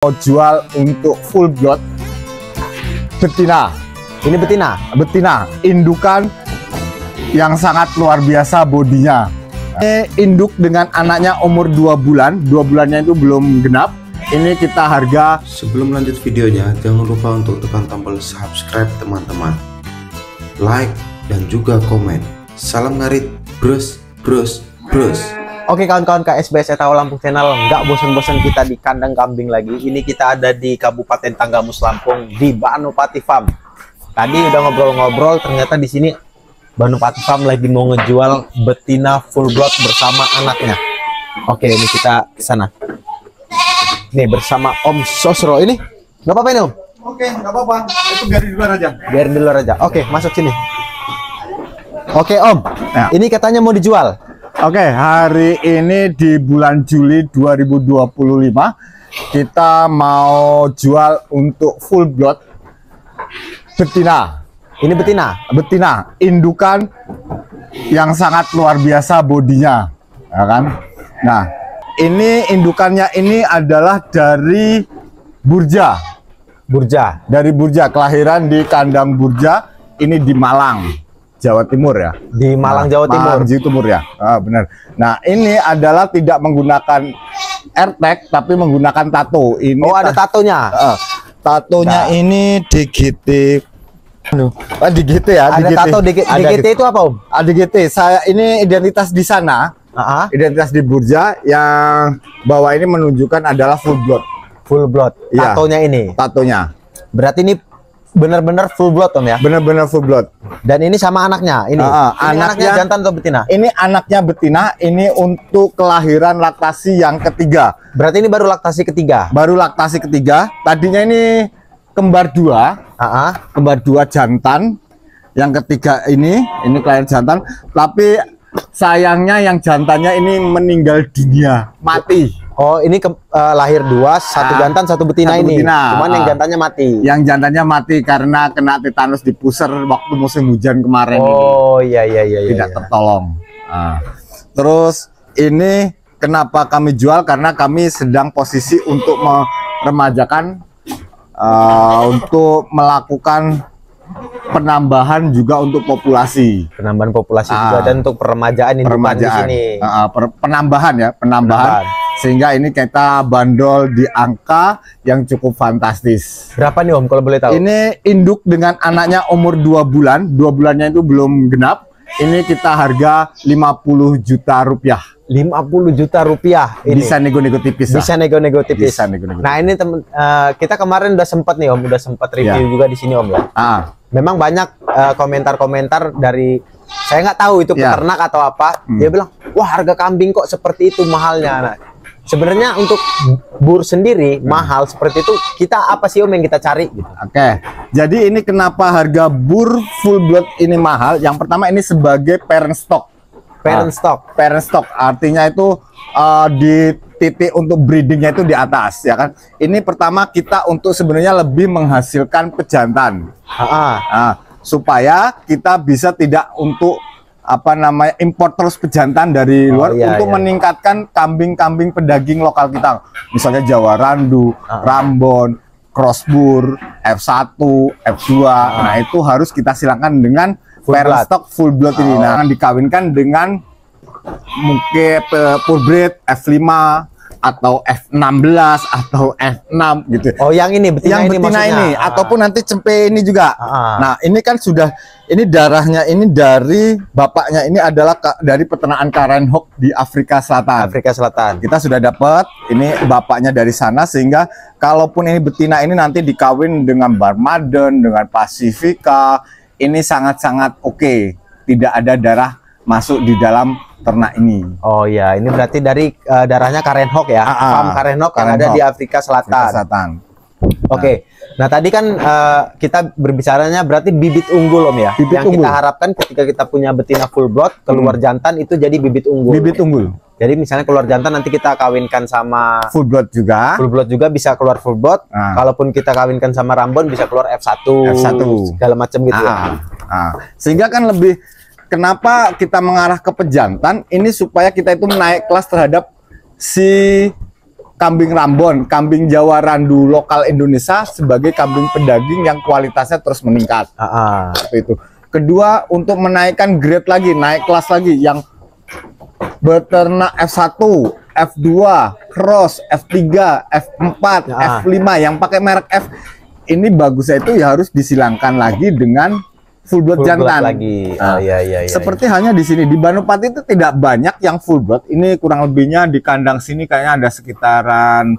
Mau jual untuk full blood betina. Ini betina? Betina, indukan yang sangat luar biasa bodinya. Ini induk dengan anaknya umur 2 bulan. 2 bulannya itu belum genap. Ini kita harga. Sebelum lanjut videonya, jangan lupa untuk tekan tombol subscribe teman-teman, like dan juga komen. Salam ngarit bros. Oke kawan-kawan KSBS Tahu Lampung Channel, nggak bosan-bosan kita di kandang kambing lagi. Ini kita ada di Kabupaten Tanggamus Lampung di Banupati Farm. Tadi udah ngobrol-ngobrol, ternyata di sini Banupati Farm lagi mau ngejual betina full blood bersama anaknya. Oke, ini kita ke sana. Nih bersama Om Sosro ini. Nggak apa-apa ini Om? Oke, nggak apa-apa. Itu biar di luar aja. Biar di luar aja. Oke, masuk sini. Oke Om, Ya. Ini katanya mau dijual. Oke, hari ini di bulan Juli 2025 kita mau jual untuk full blood betina. Ini betina? Betina, indukan yang sangat luar biasa bodinya, ya kan? Nah, ini indukannya ini adalah dari Burja. Dari Burja, kelahiran di kandang Burja, ini di Malang, Jawa Timur ya. Di Malang, Jawa Timur. Malang, Jawa Timur ya. Benar. Nah, ini adalah tidak menggunakan AirTag tapi menggunakan tato. Ini ada tatonya. Tatonya ini DGT. DGT ya, Ada DGT. tato DGT itu apa Om? DGT. Saya ini identitas di sana. Identitas di Burja yang bawah ini menunjukkan adalah full blood. Full blood. Ya. Tatonya ini. Tatonya. Berarti ini benar-benar full blood Om ya? Benar-benar full blood. Dan ini sama anaknya. Ini. Ini anaknya jantan atau betina? Ini anaknya betina. Ini untuk kelahiran laktasi yang ketiga. Berarti ini baru laktasi ketiga. Baru laktasi ketiga. Tadinya ini kembar dua. Kembar dua jantan. Yang ketiga ini kelahiran jantan. Tapi sayangnya yang jantannya ini meninggal dunia, mati. Oh, ini lahir dua, satu jantan, satu betina satu ini. betina. Cuman yang jantannya mati. Yang jantannya mati karena kena tetanus di pusar waktu musim hujan kemarin. Oh, iya. Tidak tertolong. Terus ini kenapa kami jual? Karena kami sedang posisi untuk meremajakan, untuk melakukan penambahan juga untuk populasi. Penambahan populasi juga dan untuk peremajaan indukan di sini. Penambahan ya, penambahan. Sehingga ini kita bandol di angka yang cukup fantastis. Berapa nih Om kalau boleh tahu? Ini induk dengan anaknya umur 2 bulan. 2 bulannya itu belum genap. Ini kita harga 50 juta rupiah. 50 juta rupiah ini. Bisa nego-nego tipis. Bisa nego-nego tipis. Bisa nego-nego. Nah, ini temen kita kemarin udah sempat nih Om, udah sempat review juga di sini Om ya. Memang banyak komentar-komentar dari saya nggak tahu itu peternak atau apa. Dia bilang, "Wah, harga kambing kok seperti itu mahalnya." Nah, sebenarnya untuk bur sendiri mahal seperti itu, kita apa sih Om yang kita cari gitu. Oke. Jadi ini kenapa harga bur full blood ini mahal? Yang pertama ini sebagai parent stock. Parent stock artinya itu di titik untuk breedingnya itu di atas ya kan. Ini pertama kita untuk sebenarnya lebih menghasilkan pejantan. Supaya kita bisa tidak untuk impor terus pejantan dari luar untuk meningkatkan kambing-kambing pedaging lokal kita. Misalnya Jawa Randu, Rambon, Crossbur, F1, F2. Nah, itu harus kita silakan dengan parent stock full blood ini. Nah, dikawinkan dengan mungkin purebred F5 atau F16 atau F6 gitu. Oh, yang ini betina yang ini betina maksudnya. Ini ataupun nanti cempe ini juga. Nah, ini kan sudah ini darahnya ini dari bapaknya ini adalah dari peternakan Karen Hawk di Afrika Selatan. Kita sudah dapat ini bapaknya dari sana sehingga kalaupun ini betina ini nanti dikawin dengan Barmaden, dengan Pacifica, ini sangat-sangat oke. Tidak ada darah masuk di dalam ternak ini. Oh iya, ini berarti dari darahnya Karen Hawk ya, farm Karen Hawk yang ada di Afrika Selatan. Oke. Nah, tadi kan kita berbicaranya berarti bibit unggul Om ya. Yang kita harapkan ketika kita punya betina full blood keluar jantan itu jadi bibit unggul. Bibit unggul. Jadi misalnya keluar jantan nanti kita kawinkan sama full blood juga. Full blood juga bisa keluar full blood. Kalaupun kita kawinkan sama Rambon bisa keluar F1. Segala macam gitu ya. Sehingga kan lebih kenapa kita mengarah ke pejantan ini supaya kita itu naik kelas terhadap si kambing Rambon, kambing Jawa Randu lokal Indonesia sebagai kambing pedaging yang kualitasnya terus meningkat. Seperti itu. Kedua, untuk menaikkan grade lagi, naik kelas lagi, yang beternak F1, F2, cross, F3, F4, F5 yang pakai merek F, ini bagusnya itu ya harus disilangkan lagi dengan full blood jantan lagi. Seperti halnya di sini di Banopati itu tidak banyak yang full blood. Ini kurang lebihnya di kandang sini kayaknya ada sekitaran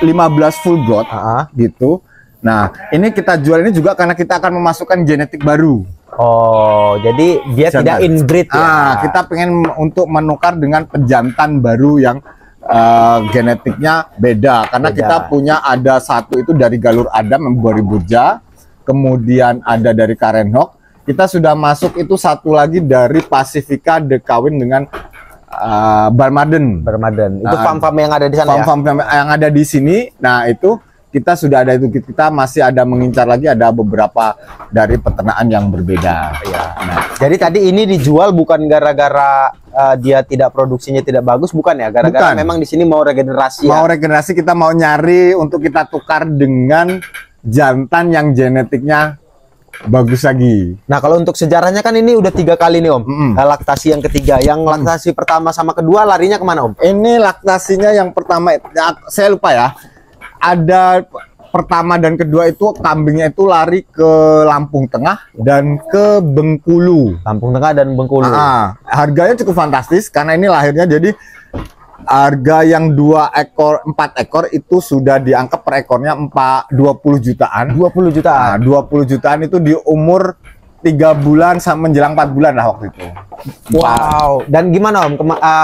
15 full blood gitu. Nah, ini kita jual ini juga karena kita akan memasukkan genetik baru. Oh, jadi dia jantan. Tidak inbreed ya. Kita pengen untuk menukar dengan pejantan baru yang genetiknya beda. Karena kita punya ada satu itu dari Galur Adam yang Boriburja. Kemudian ada dari Karen Hawk. Kita sudah masuk itu satu lagi dari Pacifica kawin dengan Barmaden. Itu farm-farm yang ada di sana. Farm-farm yang ada di sini. Nah, itu kita sudah ada itu. Kita masih ada mengincar lagi ada beberapa dari peternakan yang berbeda. Nah, jadi tadi ini dijual bukan gara-gara dia tidak produksinya tidak bagus, bukan ya? Gara-gara memang di sini mau regenerasi. Mau regenerasi, kita mau nyari untuk kita tukar dengan jantan yang genetiknya bagus lagi. Nah, kalau untuk sejarahnya kan ini udah 3 kali nih Om. Laktasi yang ketiga, yang laktasi pertama sama kedua larinya kemana Om? Ini laktasinya yang pertama, saya lupa ya. Ada pertama dan kedua itu kambingnya itu lari ke Lampung Tengah dan ke Bengkulu. Lampung Tengah dan Bengkulu. Harganya cukup fantastis karena ini lahirnya jadi harga yang 4 ekor itu sudah diangkat per ekornya 20 jutaan. 20 jutaan. 20 jutaan itu di umur 3 bulan sampai menjelang 4 bulan lah waktu itu. Wow. Dan gimana Om?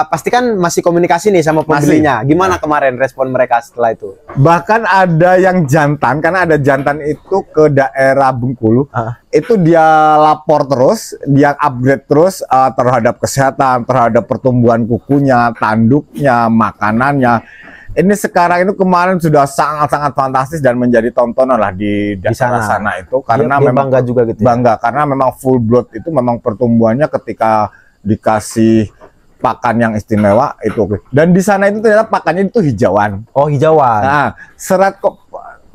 Pasti kan masih komunikasi nih sama pembelinya. Gimana kemarin respon mereka setelah itu? Bahkan ada yang jantan, karena ada jantan itu ke daerah Bengkulu. Itu dia lapor terus, dia upgrade terus terhadap kesehatan, terhadap pertumbuhan kukunya, tanduknya, makanannya. Ini sekarang itu kemarin sudah sangat-sangat fantastis dan menjadi tontonan lah di daerah sana itu karena dia memang bangga juga gitu. Bangga karena memang full blood itu memang pertumbuhannya ketika dikasih pakan yang istimewa itu oke. Dan di sana itu ternyata pakannya itu hijauan. Oh, hijauan. Nah, serat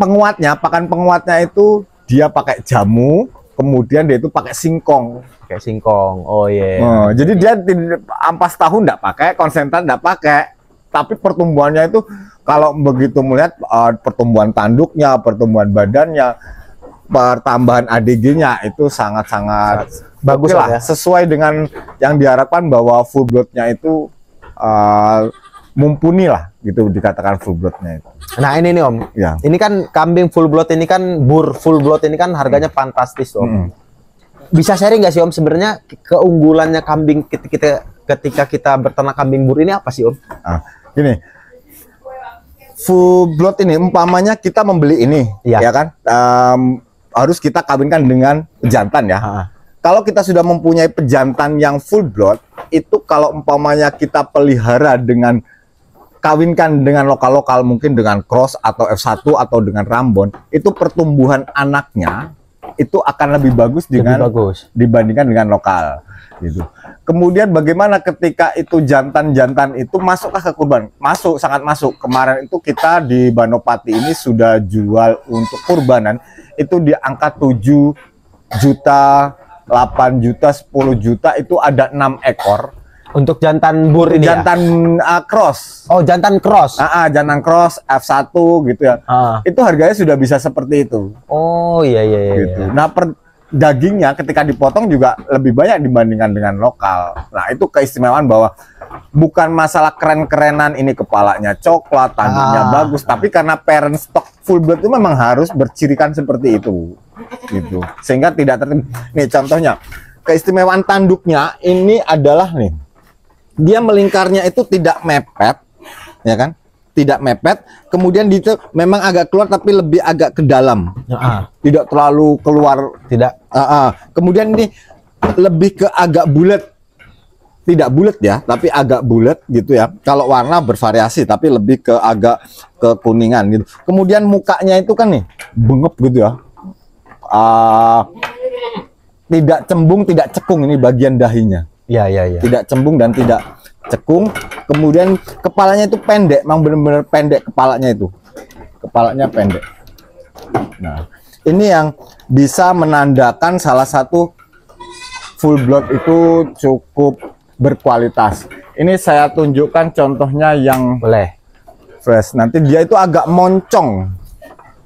penguatnya, pakan penguatnya itu dia pakai jamu, kemudian dia itu pakai singkong. Pakai singkong. Oh iya. Jadi dia ampas tahu enggak pakai, konsentrat enggak pakai. Tapi pertumbuhannya itu kalau begitu melihat pertumbuhan tanduknya, pertumbuhan badannya, pertambahan ADG-nya itu sangat-sangat bagus lah, sesuai dengan yang diharapkan bahwa full blood-nya itu mumpuni lah gitu dikatakan full blood-nya itu. Nah, ini nih Om. Ya. Ini kan kambing full blood ini kan full blood ini kan harganya fantastis Om. Bisa sharing nggak sih Om sebenarnya keunggulannya kambing ketika kita berternak kambing bur ini apa sih Om? Gini, full blood ini umpamanya kita membeli ini, ya kan, harus kita kawinkan dengan pejantan ya. Kalau kita sudah mempunyai pejantan yang full blood, itu kalau umpamanya kita pelihara dengan kawinkan dengan lokal-lokal, mungkin dengan cross atau F1 atau dengan Rambon, itu pertumbuhan anaknya itu akan lebih bagus dibandingkan dengan lokal gitu. Kemudian bagaimana ketika itu jantan-jantan itu masukkah ke kurban? Masuk, sangat masuk. Kemarin itu kita di Banopati ini sudah jual untuk kurbanan itu di angka 7 juta, 8 juta, 10 juta itu ada 6 ekor. Untuk jantan bur ini jantan cross. Oh, jantan cross. Jantan cross F1 gitu ya. Itu harganya sudah bisa seperti itu. Oh iya gitu. Nah, dagingnya ketika dipotong juga lebih banyak dibandingkan dengan lokal. Nah, itu keistimewaan bahwa bukan masalah keren-kerenan ini kepalanya coklat, tanduknya bagus, tapi karena parent stock full blood itu memang harus bercirikan seperti itu. Gitu. Sehingga tidak nih contohnya, keistimewaan tanduknya ini adalah nih. Dia melingkarnya itu tidak mepet, ya kan? Tidak mepet, kemudian itu memang agak keluar tapi lebih agak ke dalam, tidak terlalu keluar, tidak. Kemudian ini lebih ke agak bulat, tidak bulat ya, tapi agak bulat gitu ya. Kalau warna bervariasi, tapi lebih ke agak kekuningan gitu. Kemudian mukanya itu kan nih bengep gitu ya, tidak cembung, tidak cekung ini bagian dahinya. Ya. Tidak cembung dan tidak cekung, kemudian kepalanya itu pendek, memang benar-benar pendek kepalanya itu. Kepalanya pendek. Nah, ini yang bisa menandakan salah satu full blood itu cukup berkualitas. Ini saya tunjukkan contohnya yang Boleh. fresh. Nanti dia itu agak moncong.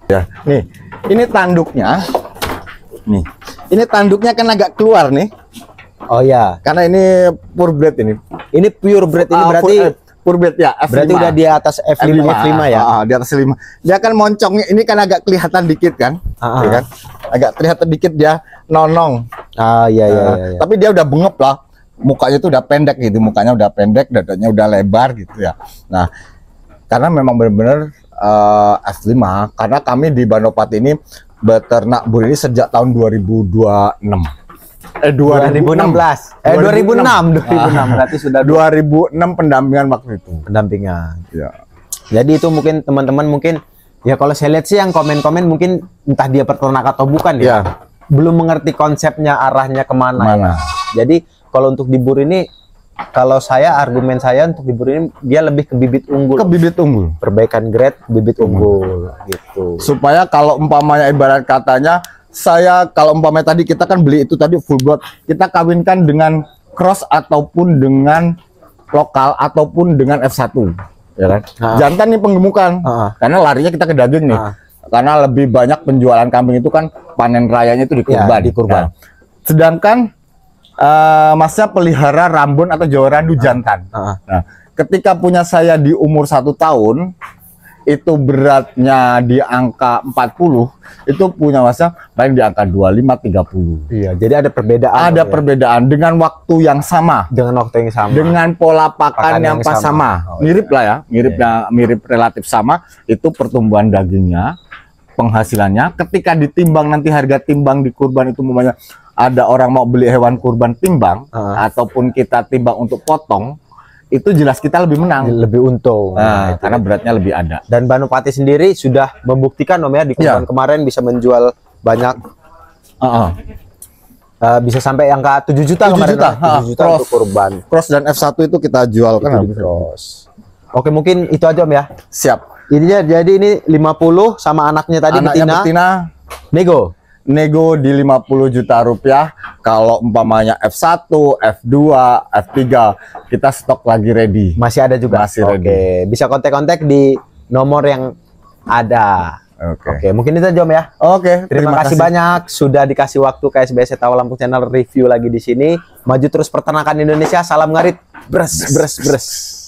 Ya, nih. Ini tanduknya. Nih. Ini tanduknya kan agak keluar nih. Oh ya. Karena ini purebred ini. Ini pure breed ini berarti purebred ya, F5. berarti udah di atas F5 ya. Di atas 5. Dia kan moncongnya ini kan agak kelihatan dikit kan? Ya kan? Agak kelihatan dikit dia nonong. Iya. Tapi dia udah bengep lah. Mukanya itu udah pendek gitu, mukanya udah pendek, dadanya udah lebar gitu ya. Nah, karena memang benar-benar F5, karena kami di Banopati ini beternak bur ini sejak tahun 2026. 2016. 2006 berarti sudah 2006 pendampingan waktu itu. pendampingan. Ya. Jadi itu mungkin teman-teman mungkin ya kalau saya lihat sih yang komen-komen mungkin entah dia peternak atau bukan ya. Ya. Belum mengerti konsepnya arahnya kemana. Mana? Ya. Jadi kalau untuk dibur ini, kalau argumen saya untuk dibur ini dia lebih ke bibit unggul. Ke bibit unggul. Perbaikan grade bibit unggul gitu. Supaya kalau umpamanya ibarat katanya saya kalau umpamanya tadi kita kan beli itu tadi full blood, kita kawinkan dengan cross ataupun dengan lokal ataupun dengan F1, ya kan? Jantan nih penggemukan, karena larinya kita ke daging nih. Karena lebih banyak penjualan kambing itu kan panen rayanya itu di kurban. Ya, di kurban. Nah, sedangkan masnya pelihara Rambon atau Jawa Randu jantan. Nah, ketika punya saya di umur 1 tahun, itu beratnya di angka 40, itu punya masnya paling di angka 25-30. Iya, jadi ada perbedaan. Ada perbedaan dengan waktu yang sama. Dengan waktu yang sama. Dengan pola pakan yang pas sama. Oh, mirip lah ya, mirip relatif sama. Itu pertumbuhan dagingnya, penghasilannya. Ketika ditimbang nanti harga timbang di kurban itu umpamanya ada orang mau beli hewan kurban timbang ataupun kita timbang untuk potong, itu jelas kita lebih menang, lebih untung. Nah, karena beratnya lebih ada. Dan Banopati sendiri sudah membuktikan Om ya di kurban kemarin bisa menjual banyak. Bisa sampai angka 7 juta 7 kemarin. juta, 7 juta untuk kurban. Cross dan F1 itu kita jual kan habis. Cross. Oke, mungkin itu aja Om ya. Siap. Ininya jadi ini 50 sama anaknya tadi betina. Nego di 50 juta rupiah. Kalau umpamanya F1, F2, F3 kita stok lagi ready. Masih ada juga. Masih ready. Bisa kontak-kontak di nomor yang ada. Oke, mungkin itu aja Om ya. Terima kasih banyak sudah dikasih waktu ke SBS Tahu Lampung Channel review lagi di sini. Maju terus peternakan Indonesia. Salam ngarit. Bres.